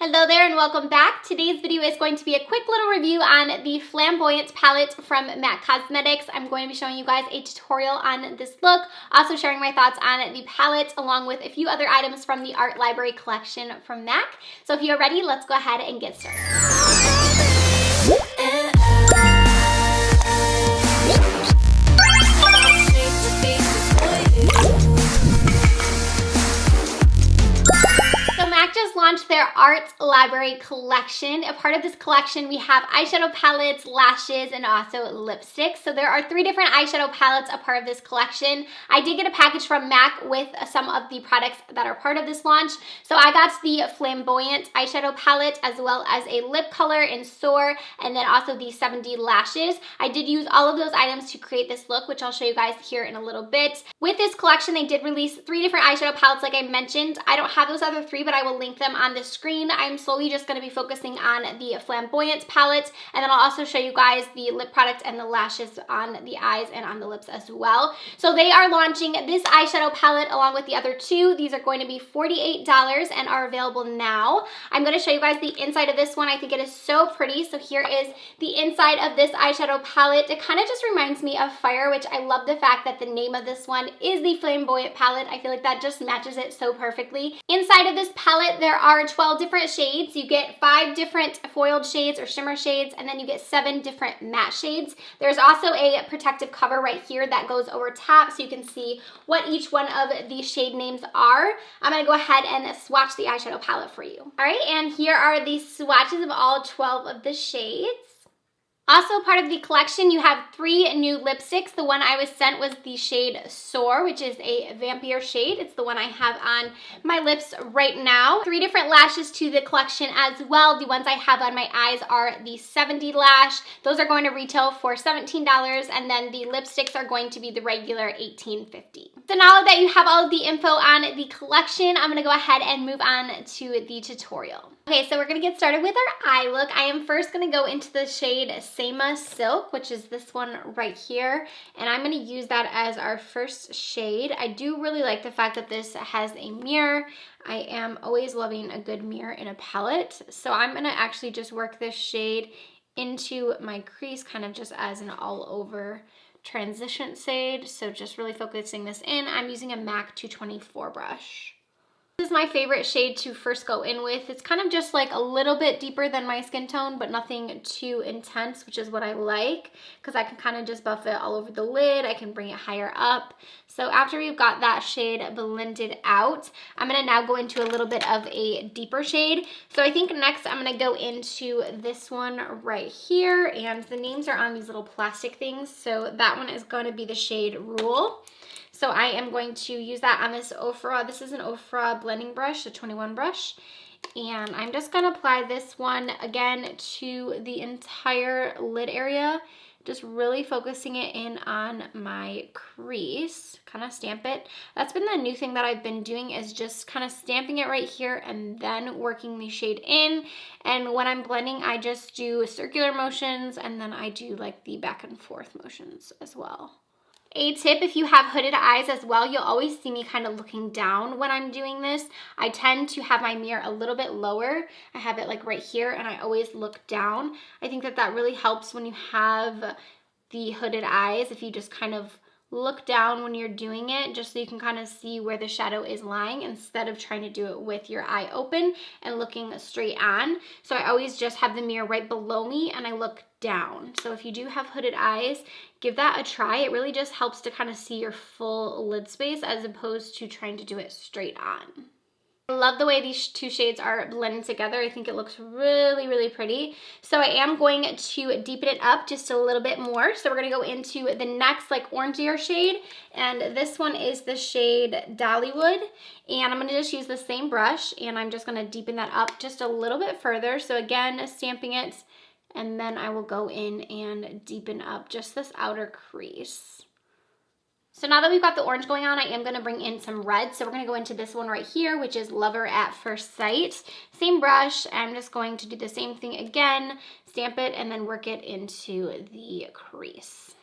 Hello there and welcome back. Today's video is going to be a quick little review on the Flamboyance palette from MAC Cosmetics. I'm going to be showing you guys a tutorial on this look, also sharing my thoughts on the palette along with a few other items from the art library collection from MAC. So if you're ready, let's go ahead and get started. Just launched their art library collection. A part of this collection we have eyeshadow palettes, lashes, and also lipsticks. So there are 3 different eyeshadow palettes a part of this collection. I did get a package from MAC with some of the products that are part of this launch. So I got the Flamboyant eyeshadow palette as well as a lip color in Soar and then also the 7D lashes. I did use all of those items to create this look, which I'll show you guys here in a little bit. With this collection, they did release 3 different eyeshadow palettes like I mentioned. I don't have those other 3, but I will link them on the screen. I'm slowly just going to be focusing on the Flamboyance palette, and then I'll also show you guys the lip product and the lashes on the eyes and on the lips as well. So they are launching this eyeshadow palette along with the other 2. These are going to be $48 and are available now. I'm going to show you guys the inside of this one. I think it is so pretty. So here is the inside of this eyeshadow palette. It kind of just reminds me of fire, which I love the fact that the name of this one is the Flamboyant palette. I feel like that just matches it so perfectly. Inside of this palette, there are 12 different shades. You get 5 different foiled shades or shimmer shades, and then you get 7 different matte shades. There's also a protective cover right here that goes over top so you can see what each one of these shade names are. I'm going to go ahead and swatch the eyeshadow palette for you. All right, and here are the swatches of all 12 of the shades. Also part of the collection, you have 3 new lipsticks. The one I was sent was the shade Soar, which is a vampire shade. It's the one I have on my lips right now. 3 different lashes to the collection as well. The ones I have on my eyes are the 7D lash. Those are going to retail for $17, and then the lipsticks are going to be the regular $18.50. So now that you have all of the info on the collection, I'm gonna go ahead and move on to the tutorial. Okay, so we're gonna get started with our eye look. I am first gonna go into the shade Sama Silk, which is this one right here, and I'm gonna use that as our first shade. I do really like the fact that this has a mirror. I am always loving a good mirror in a palette, so I'm gonna actually just work this shade into my crease, kind of just as an all-over transition shade. So just really focusing this in. I'm using a MAC 224 brush. This is my favorite shade to first go in with. It's kind of just like a little bit deeper than my skin tone, but nothing too intense, which is what I like because I can kind of just buff it all over the lid. I can bring it higher up. So after we've got that shade blended out, I'm going to now go into a little bit of a deeper shade. So I think next I'm going to go into this one right here, and the names are on these little plastic things. So that one is going to be the shade Rule. So I am going to use that on this Ofra. This is an Ofra blending brush, a 21 brush. And I'm just going to apply this one again to the entire lid area. Just really focusing it in on my crease. Kind of stamp it. That's been the new thing that I've been doing, is just kind of stamping it right here and then working the shade in. And when I'm blending, I just do circular motions, and then I do like the back and forth motions as well. A tip, if you have hooded eyes as well, you'll always see me kind of looking down when I'm doing this. I tend to have my mirror a little bit lower. I have it like right here, and I always look down. I think that that really helps when you have the hooded eyes, if you just kind of look down when you're doing it, just so you can kind of see where the shadow is lying instead of trying to do it with your eye open and looking straight on. So I always just have the mirror right below me and I look down. So if you do have hooded eyes, give that a try. It really just helps to kind of see your full lid space as opposed to trying to do it straight on. I love the way these 2 shades are blended together. I think it looks really, really pretty. So I am going to deepen it up just a little bit more. So we're going to go into the next like orangier shade. And this one is the shade Dollywood. And I'm going to just use the same brush, and I'm just going to deepen that up just a little bit further. So again, stamping it, and then I will go in and deepen up just this outer crease. So now that we've got the orange going on, I am going to bring in some red. So we're going to go into this one right here, which is Lover at First Sight. Same brush. I'm just going to do the same thing again, stamp it, and then work it into the crease.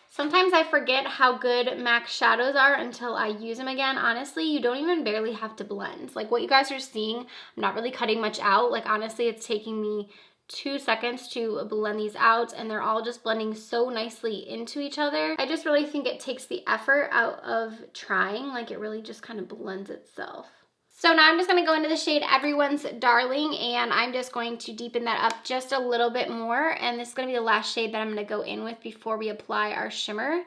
So Sometimes I forget how good MAC shadows are until I use them again. Honestly, you don't even barely have to blend. Like what you guys are seeing, I'm not really cutting much out. Like honestly, it's taking me 2 seconds to blend these out and they're all just blending so nicely into each other. I just really think it takes the effort out of trying. Like it really just kind of blends itself. So now I'm just gonna go into the shade Everyone's Darling and I'm just going to deepen that up just a little bit more. And this is gonna be the last shade that I'm gonna go in with before we apply our shimmer.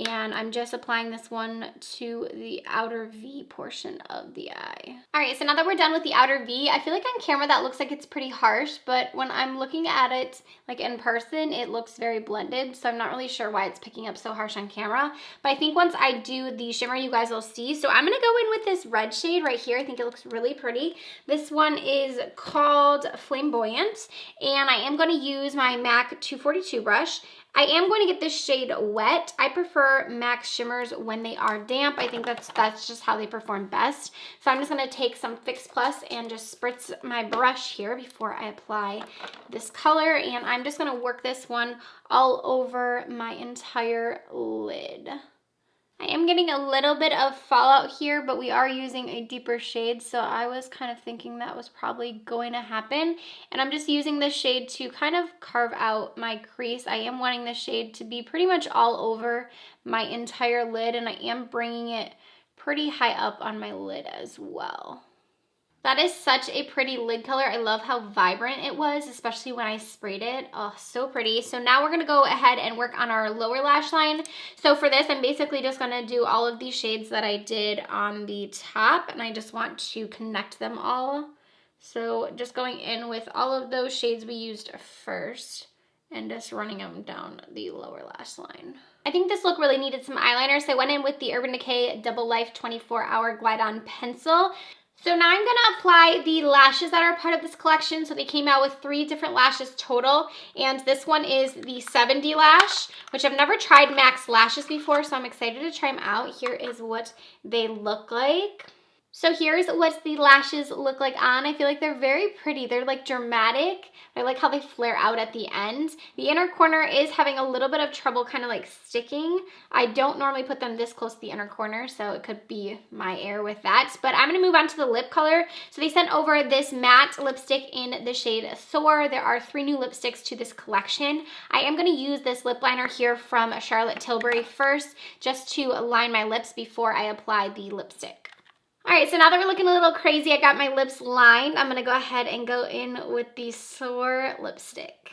And I'm just applying this one to the outer V portion of the eye. All right, so now that we're done with the outer V, I feel like on camera that looks like it's pretty harsh, but when I'm looking at it like in person, it looks very blended. So I'm not really sure why it's picking up so harsh on camera. But I think once I do the shimmer, you guys will see. So I'm gonna go in with this red shade right here. I think it looks really pretty. This one is called Flamboyance, and I am gonna use my MAC 242 brush. I am going to get this shade wet. I prefer MAC shimmers when they are damp. I think that's just how they perform best. So I'm just going to take some Fix Plus and just spritz my brush here before I apply this color. And I'm just going to work this one all over my entire lid. I am getting a little bit of fallout here, but we are using a deeper shade, so I was kind of thinking that was probably going to happen. And I'm just using this shade to kind of carve out my crease. I am wanting this shade to be pretty much all over my entire lid, and I am bringing it pretty high up on my lid as well. That is such a pretty lid color. I love how vibrant it was, especially when I sprayed it. Oh, so pretty. So now we're gonna go ahead and work on our lower lash line. So for this, I'm basically just gonna do all of these shades that I did on the top, and I just want to connect them all. So just going in with all of those shades we used first and just running them down the lower lash line. I think this look really needed some eyeliner, so I went in with the Urban Decay Double Life 24-Hour Glide On Pencil. So now I'm gonna apply the lashes that are part of this collection. So they came out with 3 different lashes total. And this one is the 70 lash, which I've never tried MAC's lashes before, so I'm excited to try them out. Here is what they look like. So here's what the lashes look like on. I feel like they're very pretty. They're like dramatic. I like how they flare out at the end. The inner corner is having a little bit of trouble kind of like sticking. I don't normally put them this close to the inner corner, so it could be my error with that. But I'm gonna move on to the lip color. So they sent over this matte lipstick in the shade Soar. There are 3 new lipsticks to this collection. I am gonna use this lip liner here from Charlotte Tilbury first, just to line my lips before I apply the lipstick. All right, so now that we're looking a little crazy, I got my lips lined. I'm gonna go ahead and go in with the Soar lipstick.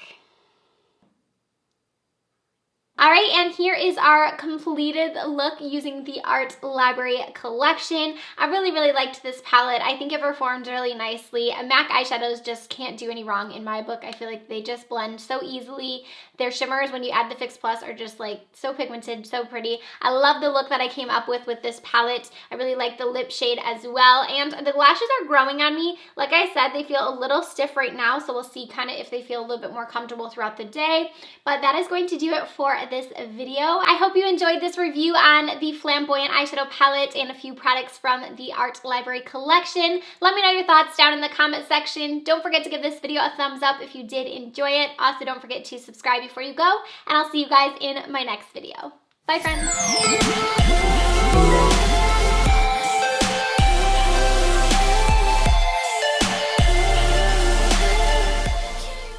All right, and here is our completed look using the Art Library collection. I really liked this palette. I think it performed really nicely. MAC eyeshadows just can't do any wrong in my book. I feel like they just blend so easily. Their shimmers, when you add the Fix Plus, are just like so pigmented, so pretty. I love the look that I came up with this palette. I really like the lip shade as well. And the lashes are growing on me. Like I said, they feel a little stiff right now, so we'll see kind of if they feel a little bit more comfortable throughout the day. But that is going to do it for this video. I hope you enjoyed this review on the Flamboyant Eyeshadow Palette and a few products from the Art Library collection. Let me know your thoughts down in the comment section. Don't forget to give this video a thumbs up if you did enjoy it. Also, don't forget to subscribe before you go, and I'll see you guys in my next video. Bye, friends.